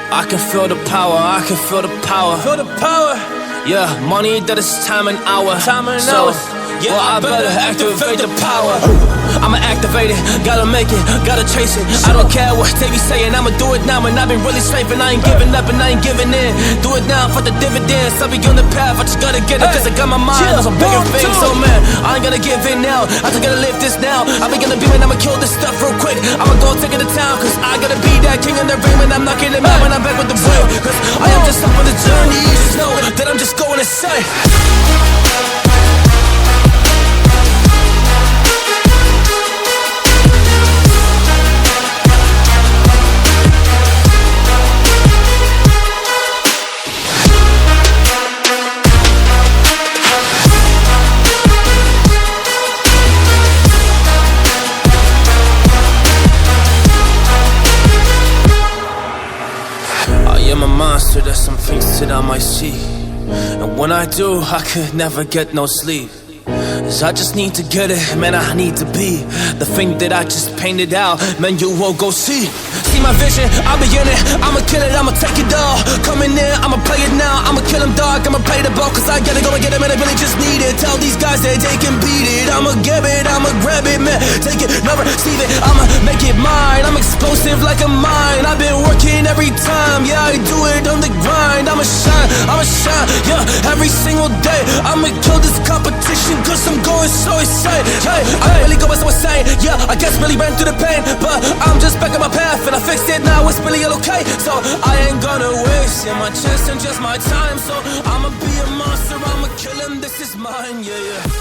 I can feel the power, I can feel the power. Feel the power. Yeah, money that is time and hour. Time and so, hours. Yeah, well, I better activate the power. I'ma activate it, gotta make it, gotta chase it. I don't care what they be saying, I'ma do it now. And I've been really slaving, I ain't giving up and I ain't giving in. Do it now for the dividends, I'll be on the path, I just gotta get it. Cause I got my mind on some bigger things. So man, I ain't gonna give in now, I just gotta live this now. I be gonna be man, I'ma kill this stuff real quick. I'ma go take it to town, cause I gotta be that king in the ring. When I'm knocking it out, when I'm back with the win. Cause I am just up on the journey, you just know that I'm just going insane. I'm a monster, there's some things that I might see. And when I do, I could never get no sleep. Cause I just need to get it, man, I need to be the thing that I just painted out, man, you won't go see. See my vision, I'll be in it, I'ma kill it, I'ma take it all. Coming in, I'ma play it now, I'ma kill him dog, I'ma play the ball. Cause I gotta go and get him and I really just need it. Tell these guys that they can beat it, I'ma get it, I'ma grab it, man. Take it, never receive it, I'ma make it mine. I'm explosive like a mine, I've been working every time. Yeah, I do it on the grind, I'ma shine, yeah, every single day. I'ma kill this competition cause I'm going so insane. Hey, I really going so insane. Yeah, I guess really ran through the pain, but I'm just back on my path and I fixed it now. It's really okay. So I ain't gonna waste my chance and just my time. So I'ma be a monster, I'ma kill him. This is mine, yeah, yeah.